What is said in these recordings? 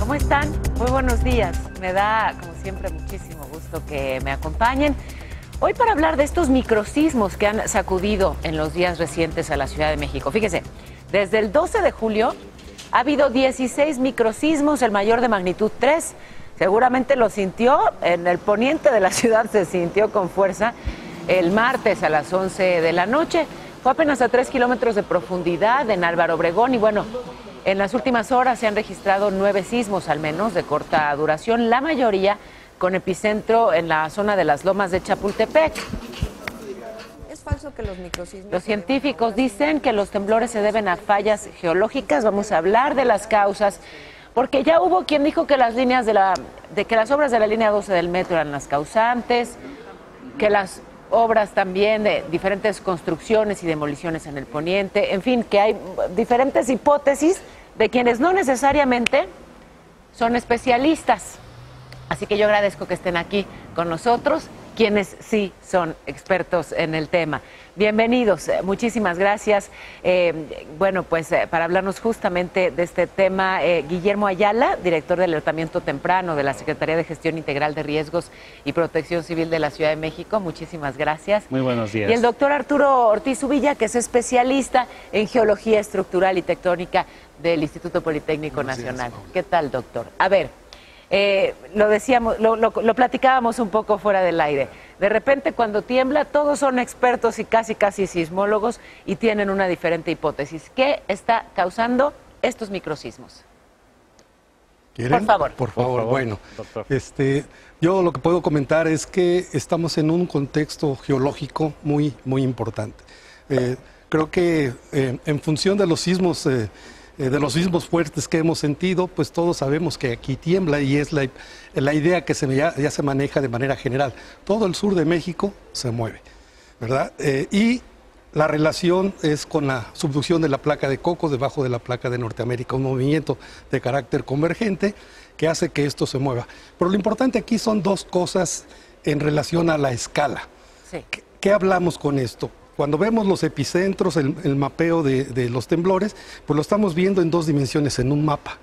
¿Cómo están? Muy buenos días. Me da, como siempre, muchísimo gusto que me acompañen. Hoy para hablar de estos microsismos que han sacudido en los días recientes a la Ciudad de México. Fíjese, desde el 12 de julio ha habido 16 microsismos, el mayor de magnitud 3. Seguramente lo sintió, en el poniente de la ciudad se sintió con fuerza el martes a las 11 de la noche. Fue apenas a 3 kilómetros de profundidad en Álvaro Obregón y bueno, en las últimas horas se han registrado 9 sismos al menos de corta duración, la mayoría con epicentro en la zona de las Lomas de Chapultepec. ¿Es falso que los microsismos... Los científicos dicen que los temblores se deben a fallas geológicas. Vamos a hablar de las causas, porque ya hubo quien dijo que las líneas que las obras de la línea 12 del metro eran las causantes, que las obras también de diferentes construcciones y demoliciones en el poniente, en fin, que hay diferentes hipótesis de quienes no necesariamente son especialistas. Así que yo agradezco que estén aquí con nosotros, quienes sí son expertos en el tema. Bienvenidos, muchísimas gracias. Bueno, pues para hablarnos justamente de este tema, Guillermo Ayala, director del Alertamiento Temprano de la Secretaría de Gestión Integral de Riesgos y Protección Civil de la Ciudad de México. Muchísimas gracias. Muy buenos días. Y el doctor Arturo Ortiz Ubilla, que es especialista en Geología Estructural y Tectónica del Instituto Politécnico Nacional. ¿Qué tal, doctor? A ver, lo decíamos, lo platicábamos un poco fuera del aire. De repente cuando tiembla todos son expertos y casi sismólogos y tienen una diferente hipótesis. ¿Qué está causando estos microsismos? ¿Quieren? Por favor. Por favor, bueno. Doctor. Yo lo que puedo comentar es que estamos en un contexto geológico muy importante. Creo que en función de los sismos fuertes que hemos sentido, pues todos sabemos que aquí tiembla y es la idea que ya se maneja de manera general. Todo el sur de México se mueve, ¿verdad? Y la relación es con la subducción de la placa de Cocos debajo de la placa de Norteamérica, un movimiento de carácter convergente que hace que esto se mueva. Pero lo importante aquí son dos cosas en relación a la escala. Sí. ¿Qué hablamos con esto? Cuando vemos los epicentros, el mapeo de los temblores, pues lo estamos viendo en dos dimensiones, en un mapa.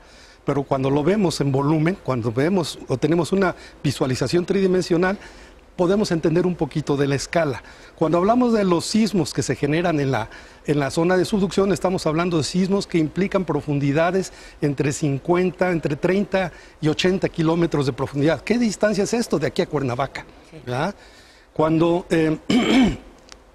Pero cuando lo vemos en volumen, cuando vemos o tenemos una visualización tridimensional, podemos entender un poquito de la escala. Cuando hablamos de los sismos que se generan en la zona de subducción, estamos hablando de sismos que implican profundidades entre 30 y 80 kilómetros de profundidad. ¿Qué distancia es esto de aquí a Cuernavaca? Sí. ¿Verdad? Cuando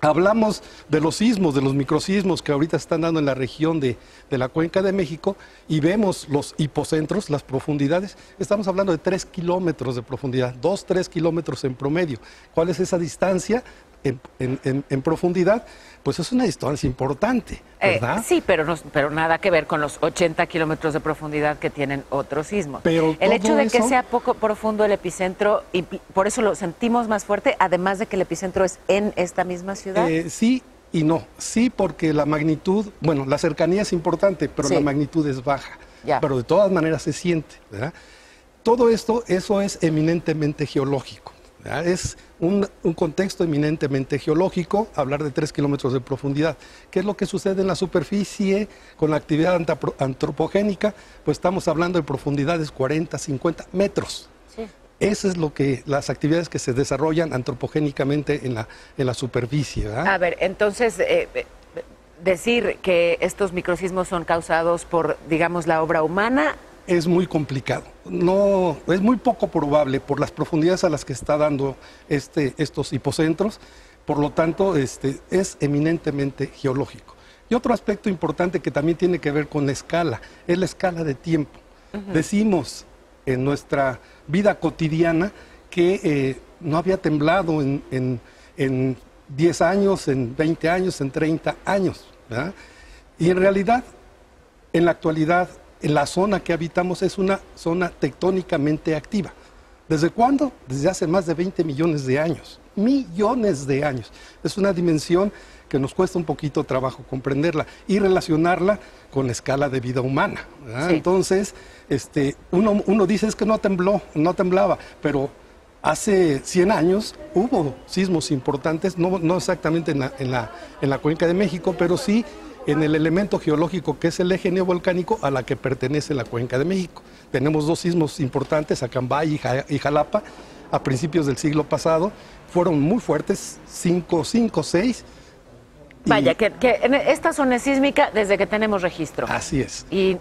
hablamos de los sismos, de los microsismos que ahorita están dando en la región de la Cuenca de México y vemos los hipocentros, las profundidades, estamos hablando de 3 kilómetros de profundidad, 2-3 kilómetros en promedio. ¿Cuál es esa distancia en profundidad? Pues es una distancia importante, ¿verdad? Sí, pero nada que ver con los 80 kilómetros de profundidad que tienen otros sismos. Pero el hecho de que eso... sea poco profundo el epicentro, por eso lo sentimos más fuerte, además de que el epicentro es en esta misma ciudad. Sí y no. Sí, porque la magnitud, bueno, la cercanía es importante, pero Sí. la magnitud es baja. Ya. Pero de todas maneras se siente, ¿verdad? Todo esto, eso es eminentemente geológico, ¿verdad? Es un contexto eminentemente geológico, hablar de 3 kilómetros de profundidad. ¿Qué es lo que sucede en la superficie con la actividad antropogénica? Pues estamos hablando de profundidades 40, 50 metros. Sí. Eso es lo que las actividades que se desarrollan antropogénicamente en la superficie, ¿verdad? A ver, entonces, decir que estos microsismos son causados por, digamos, la obra humana... Es muy complicado. No, es muy poco probable por las profundidades a las que está dando estos hipocentros. Por lo tanto, es eminentemente geológico. Y otro aspecto importante que también tiene que ver con la escala, es la escala de tiempo. Decimos en nuestra vida cotidiana que no había temblado en 10 años, en 20 años, en 30 años, ¿verdad? Y en realidad, en la actualidad, en la zona que habitamos es una zona tectónicamente activa. ¿Desde cuándo? Desde hace más de 20 millones de años. Millones de años. Es una dimensión que nos cuesta un poquito trabajo comprenderla y relacionarla con la escala de vida humana, ¿verdad? Sí. Entonces, uno dice es que no temblaba, pero hace 100 años hubo sismos importantes, no exactamente en la Cuenca de México, pero sí en el elemento geológico que es el eje neovolcánico a la que pertenece la Cuenca de México. Tenemos dos sismos importantes, Acambay y Jalapa, a principios del siglo pasado. Fueron muy fuertes, 5, 6. Vaya, que esta zona es sísmica desde que tenemos registro. Así es. Y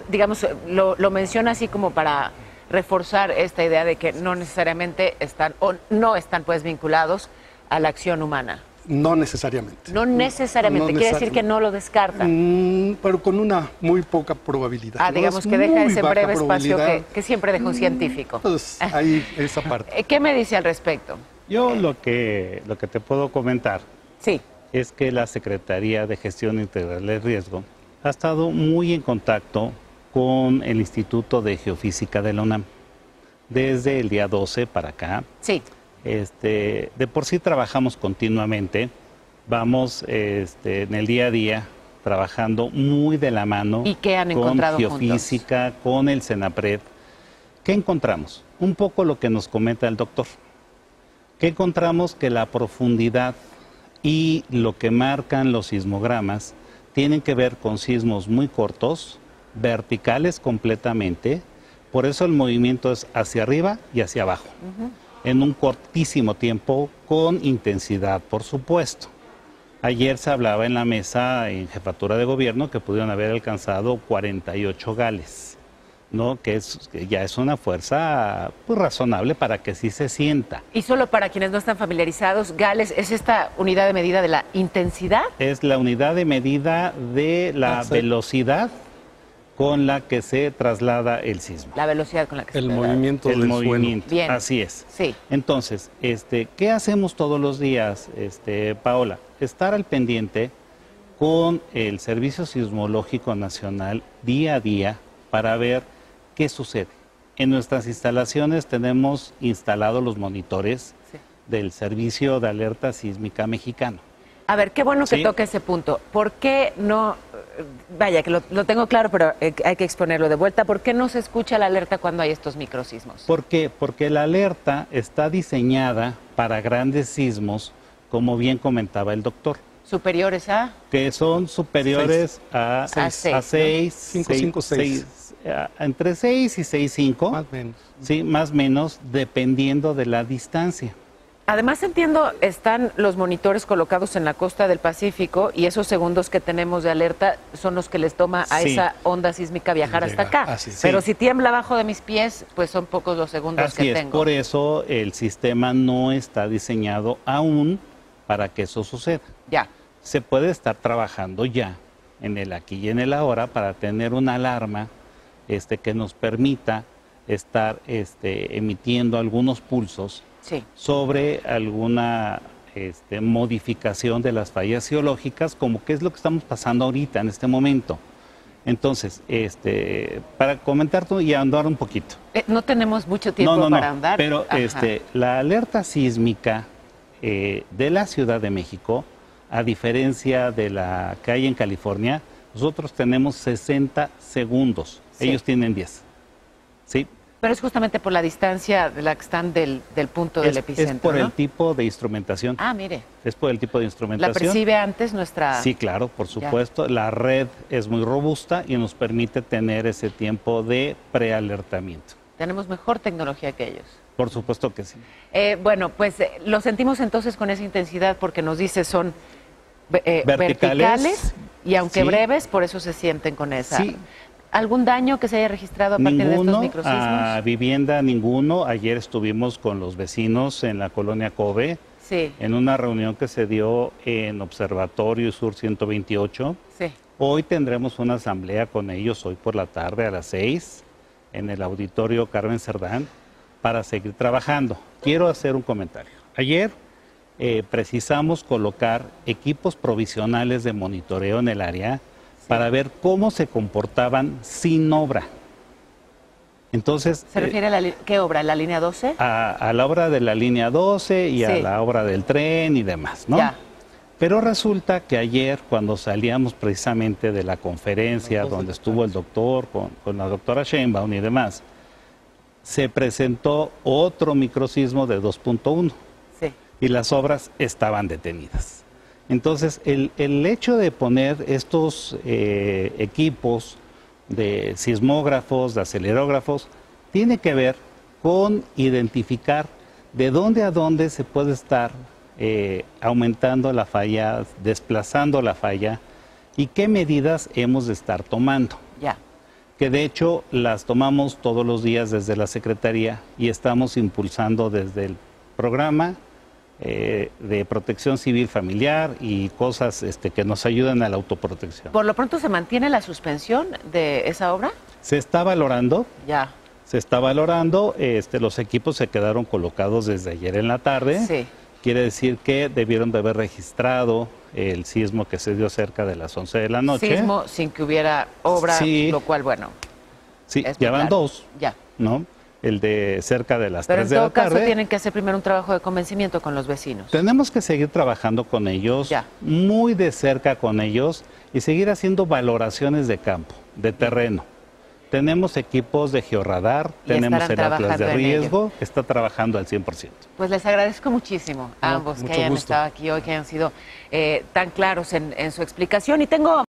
digamos, lo menciona así como para reforzar esta idea de que no necesariamente están, o no están pues vinculados a la acción humana. No necesariamente. No necesariamente, quiere decir que no lo descartan. Pero con una muy poca probabilidad. Digamos que deja ese breve espacio que siempre deja un científico. Pues ahí esa parte. ¿Qué me dice al respecto? Yo lo que te puedo comentar Sí. es que la Secretaría de Gestión Integral del Riesgo ha estado muy en contacto con el Instituto de Geofísica de la UNAM desde el día 12 para acá. Sí. De por sí trabajamos continuamente, vamos en el día a día trabajando muy de la mano. ¿Y qué han con encontrado Geofísica, juntos? con el CENAPRED. ¿Qué encontramos? Un poco lo que nos comenta el doctor. ¿Qué encontramos? Que la profundidad y lo que marcan los sismogramas tienen que ver con sismos muy cortos, verticales completamente, por eso el movimiento es hacia arriba y hacia abajo, en un cortísimo tiempo, con intensidad, por supuesto. Ayer se hablaba en la mesa en jefatura de gobierno que pudieron haber alcanzado 48 gales, ¿no? Que ya es una fuerza pues, razonable para que sí se sienta. Y solo para quienes no están familiarizados, Gales es esta unidad de medida de la intensidad. Es la unidad de medida de la velocidad con la que se traslada el sismo. La velocidad con la que se El traslada. movimiento El del movimiento, Bien. así es. Sí. Entonces, ¿qué hacemos todos los días, Paola? Estar al pendiente con el Servicio Sismológico Nacional día a día para ver qué sucede. En nuestras instalaciones tenemos instalados los monitores del Servicio de Alerta Sísmica Mexicano. A ver, qué bueno que Sí. toque ese punto. ¿Por qué no, vaya, que lo tengo claro, pero hay que exponerlo de vuelta, ¿por qué no se escucha la alerta cuando hay estos microsismos? ¿Por qué? Porque la alerta está diseñada para grandes sismos, como bien comentaba el doctor, ¿Superiores a? que son superiores a Seis. 6, 5, 6. entre 6 y 6,5, Más o menos. sí, más o menos, dependiendo de la distancia. Además, entiendo, están los monitores colocados en la costa del Pacífico y esos segundos que tenemos de alerta son los que les toma a Sí. esa onda sísmica viajar hasta Llega, acá. así es. Pero Sí. si tiembla abajo de mis pies, pues son pocos los segundos Así que es, tengo. por eso el sistema no está diseñado aún para que eso suceda. Ya. Se puede estar trabajando ya en el aquí y en el ahora para tener una alarma que nos permita estar emitiendo algunos pulsos Sí. sobre alguna modificación de las fallas geológicas, como que es lo que estamos pasando ahorita en este momento. Entonces, para comentar y andar un poquito. No tenemos mucho tiempo para andar. Pero Ajá. la alerta sísmica de la Ciudad de México, a diferencia de la que hay en California, nosotros tenemos 60 segundos. Sí. Ellos tienen 10. ¿Sí? Pero es justamente por la distancia de la que están del punto del epicentro, es por ¿no? el tipo de instrumentación. Ah, mire. Es por el tipo de ¿La instrumentación. percibe antes nuestra...? Sí, claro, por supuesto. La red es muy robusta y nos permite tener ese tiempo de prealertamiento. Tenemos mejor tecnología que ellos. Por supuesto que sí. Bueno, pues lo sentimos entonces con esa intensidad porque nos dice son verticales y aunque sí. breves, por eso se sienten con esa. Sí. ¿Algún daño que se haya registrado a partir de estos microsismos? A vivienda ninguno. Ayer estuvimos con los vecinos en la colonia Kobe, Sí, en una reunión que se dio en Observatorio Sur 128. sí. Hoy tendremos una asamblea con ellos, hoy por la tarde a las 6, en el auditorio Carmen Cerdán, para seguir trabajando. Quiero hacer un comentario. Ayer precisamos colocar equipos provisionales de monitoreo en el área para ver cómo se comportaban sin obra. Entonces, ¿Se refiere a qué obra? ¿La línea 12? a la obra de la línea 12 y a Sí. la obra del tren y demás, ¿no? Ya. Pero resulta que ayer, cuando salíamos precisamente de la conferencia donde estuvo el doctor con la doctora Sheinbaum y demás, se presentó otro microsismo de 2.1 Sí. y las obras estaban detenidas. Entonces, el hecho de poner estos equipos de sismógrafos, de acelerógrafos, tiene que ver con identificar de dónde a dónde se puede estar aumentando la falla, desplazando la falla y qué medidas hemos de estar tomando. Ya. Que de hecho las tomamos todos los días desde la Secretaría y estamos impulsando desde el programa de protección civil familiar y cosas que nos ayudan a la autoprotección. ¿Por lo pronto se mantiene la suspensión de esa obra? Se está valorando. Ya. Se está valorando, los equipos se quedaron colocados desde ayer en la tarde. Sí. Quiere decir que debieron de haber registrado el sismo que se dio cerca de las 11 de la noche. Sismo sin que hubiera obra, Sí. lo cual, bueno. Sí, es ya muy van claro. 2, Ya. ¿no? El de cerca de las Pero 3 en de todo la caso tarde. tienen que hacer primero un trabajo de convencimiento con los vecinos. Tenemos que seguir trabajando con ellos, Ya. muy de cerca con ellos y seguir haciendo valoraciones de campo, de terreno. Tenemos equipos de georradar, Y tenemos estarán el Atlas de trabajando en ello. riesgo, que está trabajando al 100%. Pues les agradezco muchísimo a No, ambos que mucho hayan gusto. estado aquí hoy, que hayan sido tan claros en su explicación. Y tengo